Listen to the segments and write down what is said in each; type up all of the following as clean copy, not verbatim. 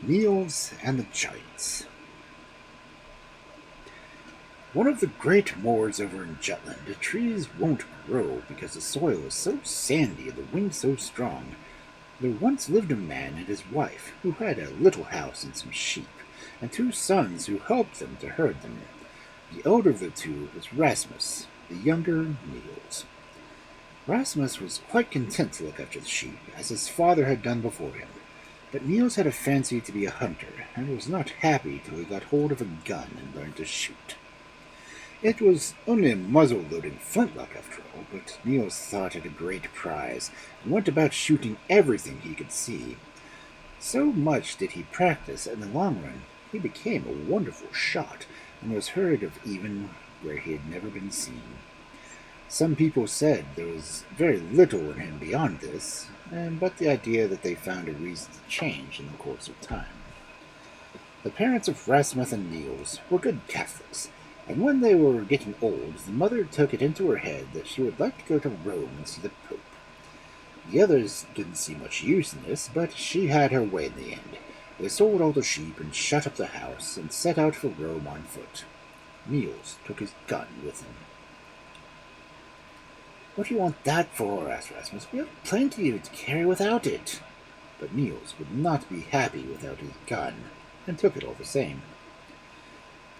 Niels and the Giants. One of the great moors over in Jutland, the trees won't grow because the soil is so sandy and the wind so strong. There once lived a man and his wife who had a little house and some sheep, and two sons who helped them to herd them. The elder of the two was Rasmus, the younger Niels. Rasmus was quite content to look after the sheep, as his father had done before him. But Niels had a fancy to be a hunter, and was not happy till he got hold of a gun and learned to shoot. It was only a muzzle-loading flintlock after all, but Niels thought it a great prize, and went about shooting everything he could see. So much did he practice, in the long run, he became a wonderful shot, and was heard of even where he had never been seen. Some people said there was very little in him beyond this, but the idea that they found a reason to change in the course of time. The parents of Rasmus and Niels were good Catholics, and when they were getting old, the mother took it into her head that she would like to go to Rome and see the Pope. The others didn't see much use in this, but she had her way in the end. They sold all the sheep and shut up the house, and set out for Rome on foot. Niels took his gun with him. "What do you want that for?" asked Rasmus. "We have plenty to carry without it." But Niels would not be happy without his gun, and took it all the same.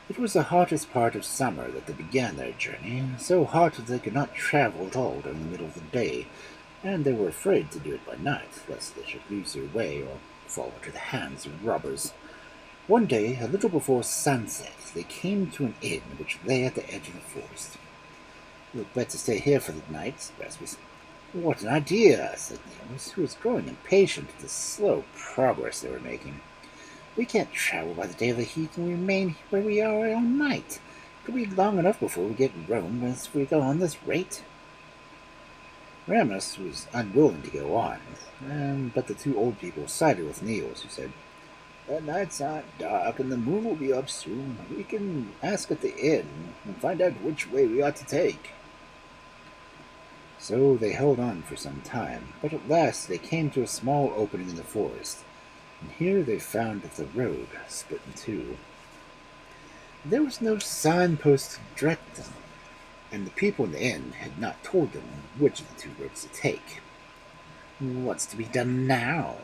It was the hottest part of summer that they began their journey, so hot that they could not travel at all during the middle of the day, and they were afraid to do it by night, lest they should lose their way or fall into the hands of robbers. One day, a little before sunset, they came to an inn which lay at the edge of the forest. "We'd better stay here for the night," said Rasmus. "What an idea!" said Niels, who was growing impatient at the slow progress they were making. "We can't travel by the day of the heat and remain where we are all night. It'll be long enough before we get to Rome if we go on this rate." Ramus was unwilling to go on, but the two old people sided with Niels, who said, "The nights aren't dark and the moon will be up soon. We can ask at the inn and find out which way we ought to take." So they held on for some time, but at last they came to a small opening in the forest, and here they found that the road split in two. There was no signpost to direct them, and the people in the inn had not told them which of the two roads to take. "What's to be done now?"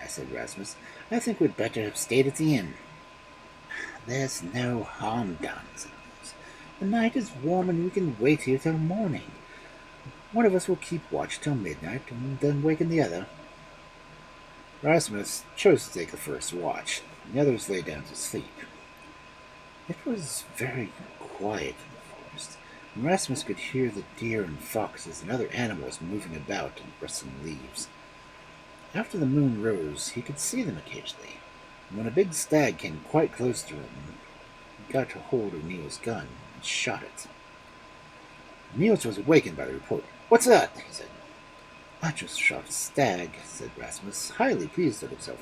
said Rasmus. "I think we'd better have stayed at the inn." "There's no harm done," said Niels. "The night is warm and we can wait here till morning. One of us will keep watch till midnight and then waken the other." Rasmus chose to take the first watch, and the others lay down to sleep. It was very quiet in the forest, and Rasmus could hear the deer and foxes and other animals moving about and rustling leaves. After the moon rose, he could see them occasionally, and when a big stag came quite close to him, he got a hold of Niels' gun and shot it. Niels was awakened by the report. "What's that?" he said. "I just shot a stag," said Rasmus, highly pleased with himself.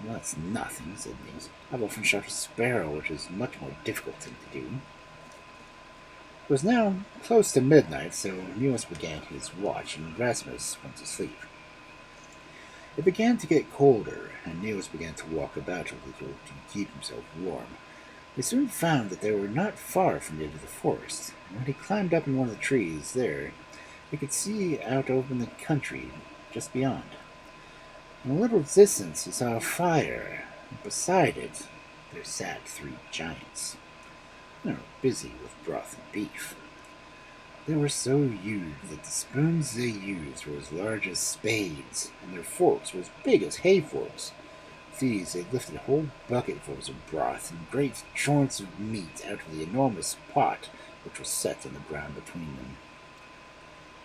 "Well, that's nothing," said Niels. "I've often shot a sparrow, which is a much more difficult thing to do." It was now close to midnight, so Niels began his watch, and Rasmus went to sleep. It began to get colder, and Niels began to walk about a little to keep himself warm. He soon found that they were not far from the edge of the forest, and when he climbed up in one of the trees there, he could see out over the country just beyond. In a little distance he saw a fire, and beside it there sat three giants. They were busy with broth and beef. They were so huge that the spoons they used were as large as spades, and their forks were as big as hay forks. With these they lifted whole bucketfuls of broth and great joints of meat out of the enormous pot which was set on the ground between them.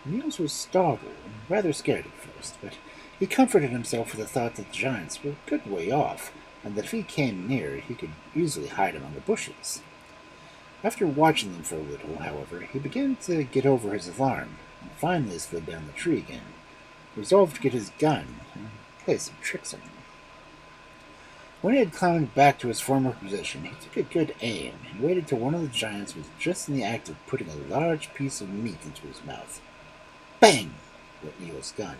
Niels was startled and rather scared at first, but he comforted himself with the thought that the giants were a good way off, and that if he came near he could easily hide among the bushes. After watching them for a little, however, he began to get over his alarm, and finally slid down the tree again, resolved to get his gun and play some tricks on them. When he had climbed back to his former position, he took a good aim and waited till one of the giants was just in the act of putting a large piece of meat into his mouth. Bang! Went Niels' gun,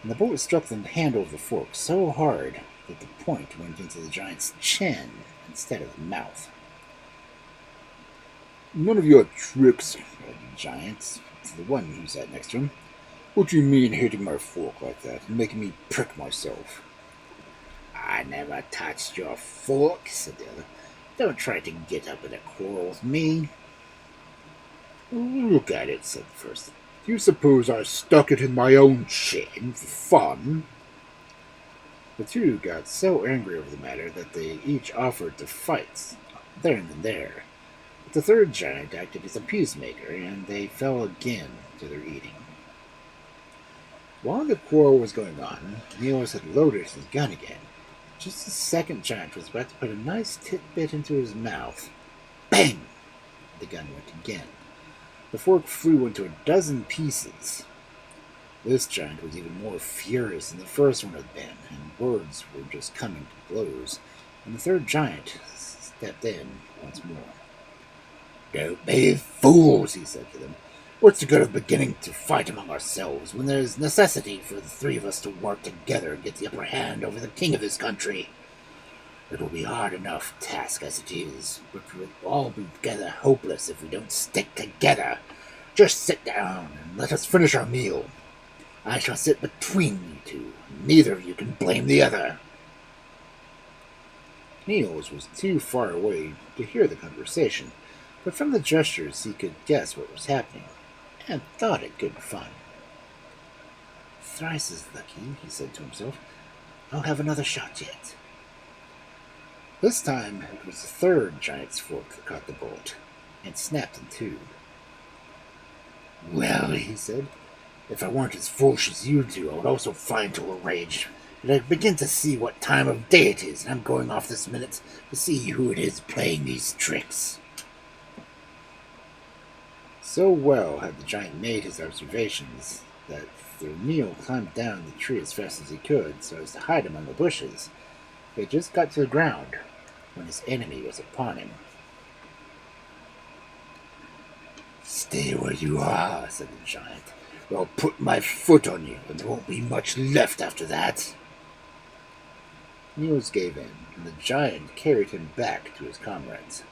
and the bullet struck the handle of the fork so hard that the point went into the giant's chin instead of the mouth. "None of your tricks," cried the giant to the one who sat next to him. "What do you mean hitting my fork like that and making me prick myself?" "I never touched your fork," said the other. "Don't try to get up in a quarrel with me." "Look at it," said the first. "Do you suppose I stuck it in my own chin for fun?" The two got so angry over the matter that they each offered to fight there and there. But the third giant acted as a peacemaker, and they fell again to their eating. While the quarrel was going on, Niels had loaded his gun again. Just as the second giant was about to put a nice tidbit into his mouth, bang! The gun went again. The fork flew into a dozen pieces. This giant was even more furious than the first one had been, and words were just coming to blows, and the third giant stepped in once more. "Don't be fools," he said to them. "What's the good of beginning to fight among ourselves when there's necessity for the three of us to work together and get the upper hand over the king of this country? It will be hard enough task as it is, but we'll all be together hopeless if we don't stick together. Just sit down and let us finish our meal. I shall sit between you two. Neither of you can blame the other." Niels was too far away to hear the conversation, but from the gestures he could guess what was happening, and thought it good fun. "Thrice as lucky," he said to himself. "I'll have another shot yet." This time it was the third giant's fork that caught the bullet, and snapped in two. "Well," he said, "if I weren't as foolish as you two, I would also fly into a rage. But I begin to see what time of day it is, and I'm going off this minute to see who it is playing these tricks." So well had the giant made his observations that though Neil climbed down the tree as fast as he could so as to hide among the bushes, they just got to the ground when his enemy was upon him. "Stay where you are," said the giant, "or I'll put my foot on you, and there won't be much left after that." Niels gave in, and the giant carried him back to his comrades.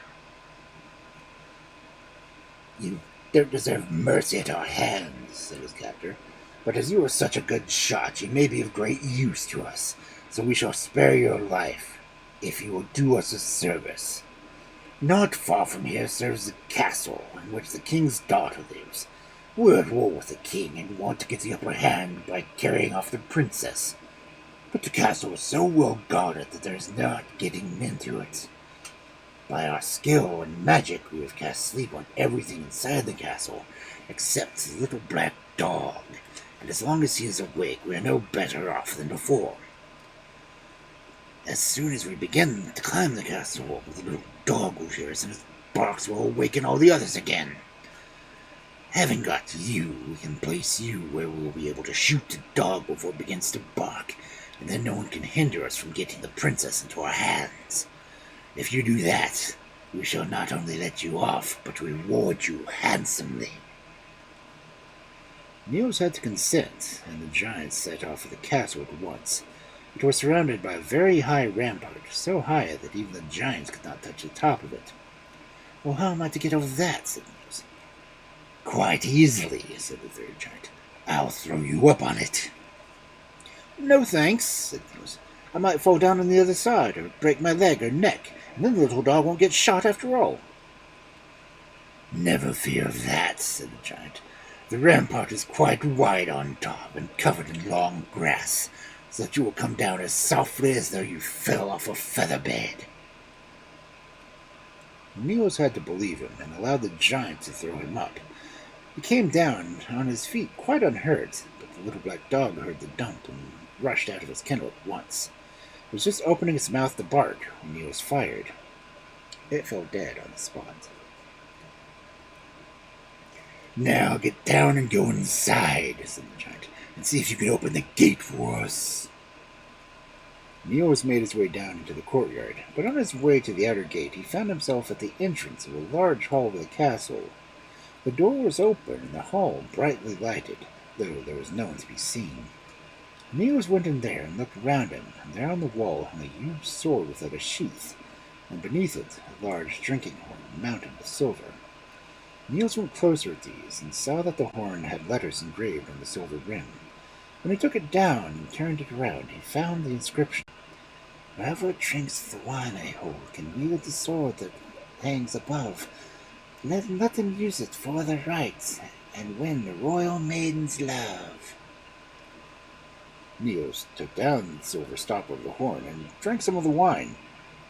"You don't deserve mercy at our hands," said his captor, "but as you are such a good shot, you may be of great use to us, so we shall spare your life if you will do us a service. Not far from here serves a castle in which the king's daughter lives. We're at war with the king and want to get the upper hand by carrying off the princess. But the castle is so well guarded that there's not getting into it. By our skill and magic, we have cast sleep on everything inside the castle, except the little black dog, and as long as he is awake, we are no better off than before. As soon as we begin to climb the castle, the little dog will hear us, and his barks will awaken all the others again. Having got you, we can place you where we will be able to shoot the dog before it begins to bark, and then no one can hinder us from getting the princess into our hands. If you do that, we shall not only let you off, but reward you handsomely." Niels had to consent, and the giants set off for the castle at once. It was surrounded by a very high rampart, so high that even the giants could not touch the top of it. "Well, how am I to get over that?" said Niels. "Quite easily," said the third giant. "I'll throw you up on it." "No thanks," said Niels. "I might fall down on the other side, or break my leg or neck, and then the little dog won't get shot after all." "Never fear of that," said the giant. "The rampart is quite wide on top and covered in long grass, so that you will come down as softly as though you fell off a feather bed." Niels had to believe him and allowed the giant to throw him up. He came down on his feet quite unhurt, but the little black dog heard the dump and rushed out of his kennel at once. It was just opening its mouth to bark when Niels fired. It fell dead on the spot. "Now get down and go inside," said the giant, "and see if you can open the gate for us." Niels made his way down into the courtyard, but on his way to the outer gate he found himself at the entrance of a large hall of the castle. The door was open and the hall brightly lighted, though there was no one to be seen. Niels went in there and looked around him, and there on the wall hung a huge sword without a sheath, and beneath it a large drinking horn mounted with silver. Niels went closer at these, and saw that the horn had letters engraved on the silver rim. When he took it down and turned it around, he found the inscription: "Whoever drinks the wine I hold can wield the sword that hangs above. Let them use it for their rights, and win the royal maiden's love." Niels took down the silver stopper of the horn and drank some of the wine.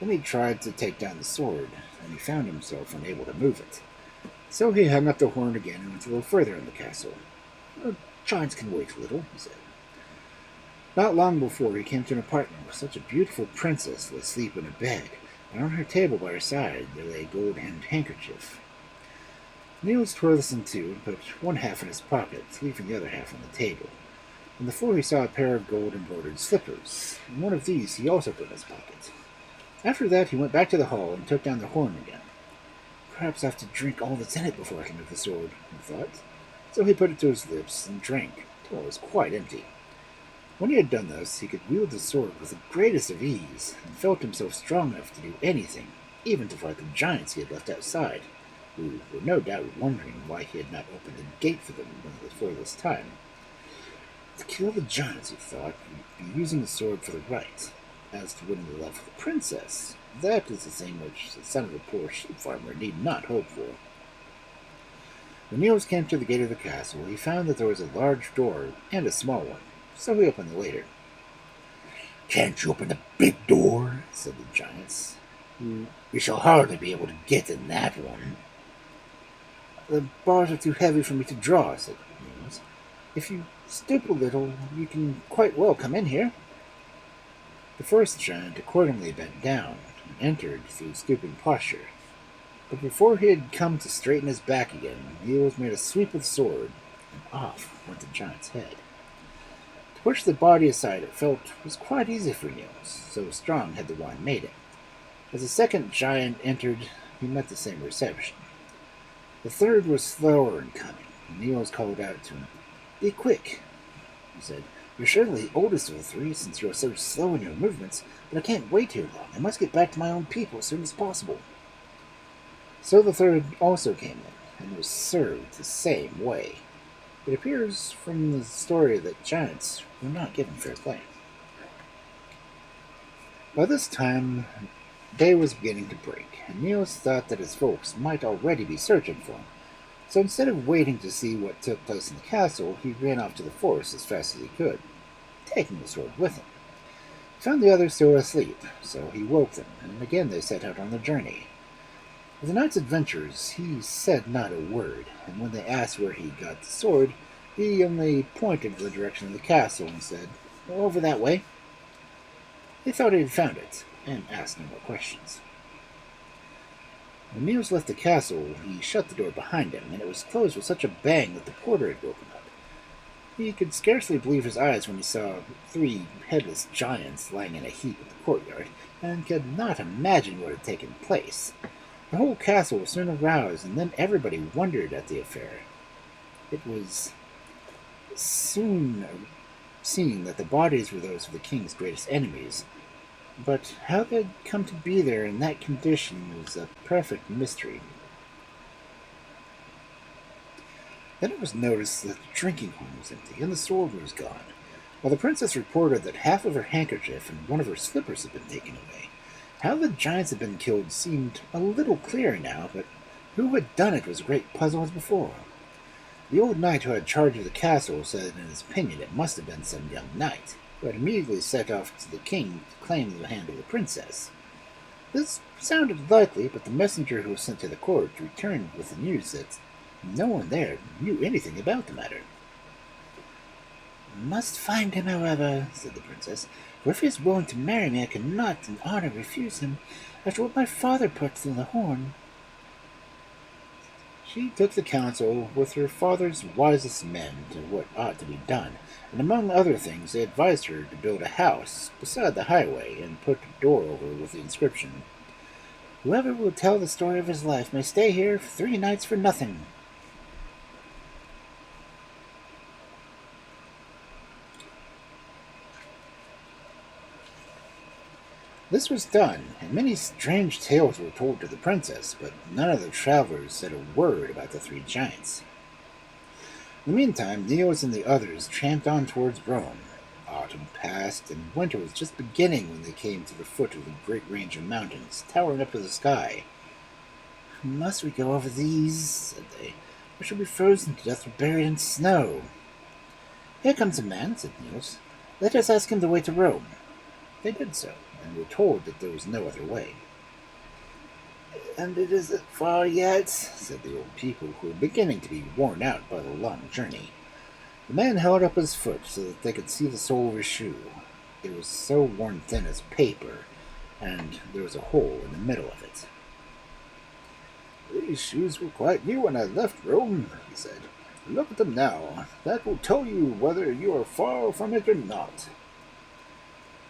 Then he tried to take down the sword, and he found himself unable to move it. So he hung up the horn again and went a little further in the castle. "The giants can wait a little," he said. Not long before, he came to an apartment where such a beautiful princess lay asleep in a bed, and on her table by her side there lay a gold-hemmed handkerchief. Niels tore this in two and put one half in his pocket, leaving the other half on the table. On the floor he saw a pair of gold-embroidered slippers, and one of these he also put in his pocket. After that he went back to the hall and took down the horn again. "Perhaps I have to drink all that's in it before I can move the sword," he thought. So he put it to his lips and drank till it was quite empty. When he had done this, he could wield the sword with the greatest of ease, and felt himself strong enough to do anything, even to fight the giants he had left outside, who were no doubt wondering why he had not opened the gate for them before this time. To kill the giants, he thought, would be using the sword for the right. As to winning the love of the princess, that is the thing which the son of a poor sheep farmer need not hope for. When Niels came to the gate of the castle, he found that there was a large door and a small one, so he opened the later. "Can't you open the big door?" said the giants. "We shall hardly be able to get in that one." "The bars are too heavy for me to draw," said Niels. "If you stoop a little, you can quite well come in here." The first giant accordingly bent down and entered through stooping posture. But before he had come to straighten his back again, Niels made a sweep with the sword, and off went the giant's head. To push the body aside it felt was quite easy for Niels, so strong had the wine made him. As the second giant entered, he met the same reception. The third was slower in coming, and Niels called out to him. "Be quick," he said. "You're surely the oldest of the three, since you are so slow in your movements, but I can't wait here long. I must get back to my own people as soon as possible." So the third also came in, and was served the same way. It appears from the story that giants were not given fair play. By this time, day was beginning to break, and Niels thought that his folks might already be searching for him. So instead of waiting to see what took place in the castle, he ran off to the forest as fast as he could, taking the sword with him. He found the others still asleep, so he woke them, and again they set out on their journey. Of the night's adventures, he said not a word, and when they asked where he got the sword, he only pointed in the direction of the castle and said, "Over that way." They thought he had found it, and asked no more questions. When Niels left the castle, he shut the door behind him, and it was closed with such a bang that the porter had woken up. He could scarcely believe his eyes when he saw three headless giants lying in a heap in the courtyard, and could not imagine what had taken place. The whole castle was soon aroused, and then everybody wondered at the affair. It was soon seen that the bodies were those of the king's greatest enemies, but how they had come to be there in that condition was a perfect mystery. Then it was noticed that the drinking horn was empty, and the sword was gone, while the princess reported that half of her handkerchief and one of her slippers had been taken away. How the giants had been killed seemed a little clearer now, but who had done it was a great puzzle as before. The old knight who had charge of the castle said in his opinion it must have been some young knight, who had immediately set off to the king to claim the hand of the princess. This sounded likely, but the messenger who was sent to the court returned with the news that no one there knew anything about the matter. "Must find him, however," said the princess, "for if he is willing to marry me, I cannot in honor refuse him, after what my father put through the horn." She took the counsel with her father's wisest men to what ought to be done, and among other things they advised her to build a house beside the highway and put a door over with the inscription, "Whoever will tell the story of his life may stay here 3 nights for nothing." This was done, and many strange tales were told to the princess, but none of the travelers said a word about the three giants. In the meantime, Niels and the others tramped on towards Rome. Autumn passed, and winter was just beginning when they came to the foot of the great range of mountains, towering up to the sky. "Must we go over these?" said they. "We shall be frozen to death or buried in snow." "Here comes a man," said Niels. "Let us ask him the way to Rome." They did so, and were told that there was no other way. "And it isn't far yet," said the old people, who were beginning to be worn out by the long journey. The man held up his foot so that they could see the sole of his shoe. It was so worn thin as paper, and there was a hole in the middle of it. "These shoes were quite new when I left Rome," he said. "Look at them now. That will tell you whether you are far from it or not."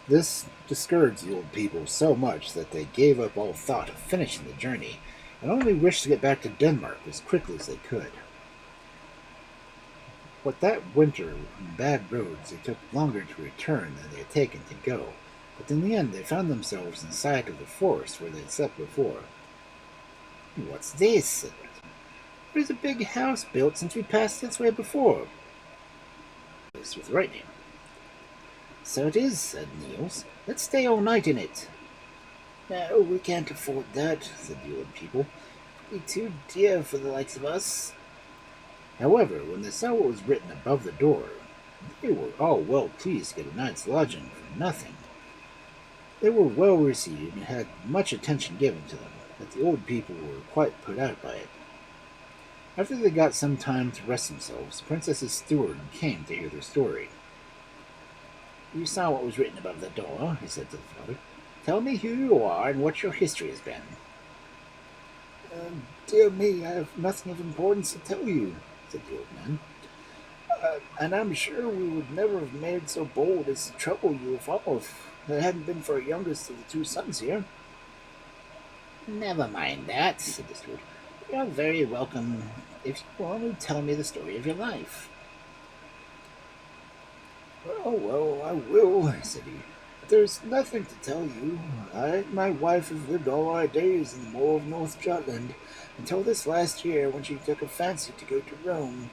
This discouraged the old people so much that they gave up all thought of finishing the journey, and only wished to get back to Denmark as quickly as they could. But that winter, in bad roads, it took longer to return than they had taken to go, but in the end they found themselves in sight of the forest where they had slept before. "What's this?" said one. "There's a big house built since we passed this way before." This was the right name. "So it is," said Niels. "Let's stay all night in it." "No, we can't afford that," said the old people. "It'd be too dear for the likes of us." However, when they saw what was written above the door, they were all well pleased to get a night's lodging for nothing. They were well received and had much attention given to them, but the old people were quite put out by it. After they got some time to rest themselves, the princess's steward came to hear their story. "You saw what was written above the door," he said to the father. "Tell me who you are and what your history has been." "Dear me, I have nothing of importance to tell you," said the old man. "And I'm sure we would never have made so bold as to trouble you if it hadn't been for our youngest of the two sons here." "Never mind that," said the steward. "You're very welcome if you will only tell me the story of your life." Well, I will," said he. "But there's nothing to tell you. I and my wife have lived all our days in the moor of North Jutland, until this last year when she took a fancy to go to Rome.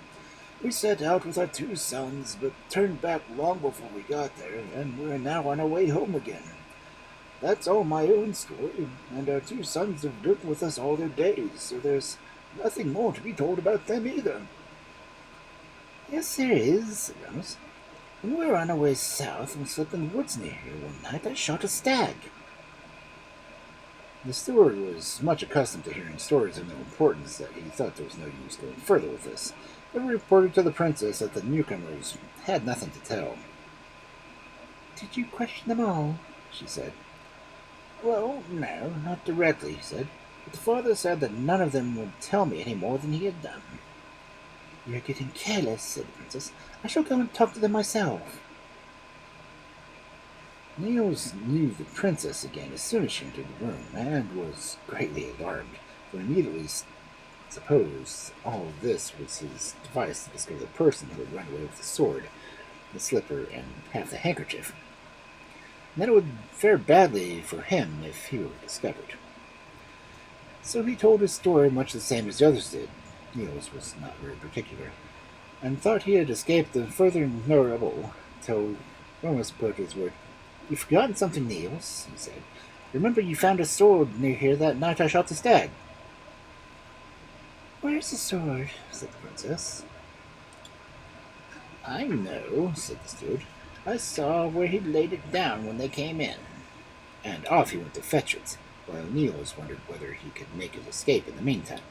We set out with our two sons, but turned back long before we got there, and we're now on our way home again. That's all my own story, and our two sons have lived with us all their days, so there's nothing more to be told about them either." "Yes, there is," said Reynolds. "When we were on our way south and slept in the woods near here one night, I shot a stag." The steward was much accustomed to hearing stories of no importance that he thought there was no use going further with this, but reported to the princess that the newcomers had nothing to tell. "Did you question them all?" she said. "Well, no, not directly," he said, "but the father said that none of them would tell me any more than he had done." "You're getting careless," said the princess. "I shall go and talk to them myself." Niels knew the princess again as soon as she entered the room, and was greatly alarmed, for he immediately supposed all this was his device to discover the person who had run away with the sword, the slipper, and half the handkerchief. And then it would fare badly for him if he were discovered. So he told his story much the same as the others did. Niels was not very particular, and thought he had escaped the further notable till Remus put his word. "You've forgotten something, Niels," he said. "Remember you found a sword near here that night I shot the stag." "Where's the sword?" said the princess. "I know," said the steward. "I saw where he laid it down when they came in." And off he went to fetch it, while Niels wondered whether he could make his escape in the meantime.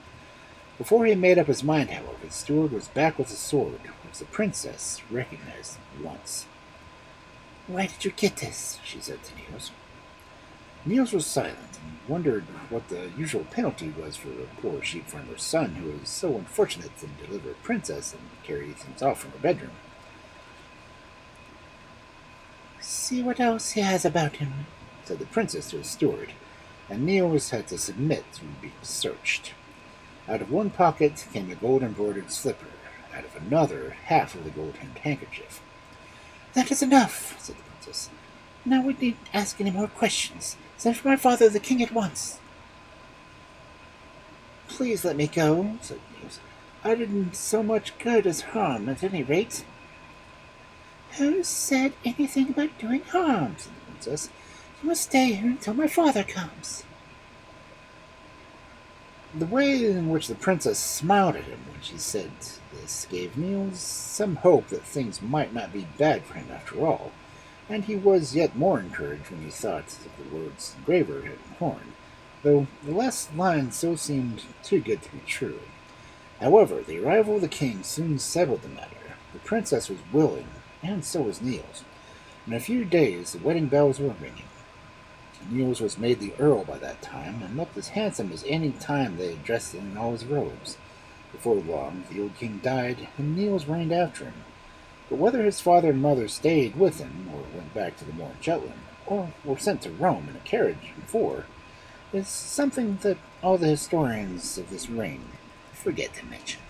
Before he made up his mind, however, the steward was back with the sword, which the princess recognized at once. "Why did you get this?" she said to Niels. Niels was silent, and wondered what the usual penalty was for a poor sheep farmer's son who was so unfortunate to deliver a princess and carry things off from her bedroom. "See what else he has about him," said the princess to his steward, and Niels had to submit to being searched. Out of one pocket came a gold-embroidered slipper, out of another half of the gold-hemmed handkerchief. "That is enough," said the princess. "Now we needn't ask any more questions. Send for my father, the king, at once. Please let me go, said Niels. I didn't so much good as harm, at any rate. Who said anything about doing harm? Said the princess. You must stay here until my father comes. The way in which the princess smiled at him when she said this gave Niels some hope that things might not be bad for him after all, and he was yet more encouraged when he thought of the words engraver had in Horn, though the last line so seemed too good to be true. However, the arrival of the king soon settled the matter. The princess was willing, and so was Niels. In a few days the wedding bells were ringing. Niels was made the earl by that time, and looked as handsome as any time they had dressed him in all his robes. Before long, the old king died, and Niels reigned after him. But whether his father and mother stayed with him, or went back to the Moor in Jutland, or were sent to Rome in a carriage and four, is something that all the historians of this reign forget to mention.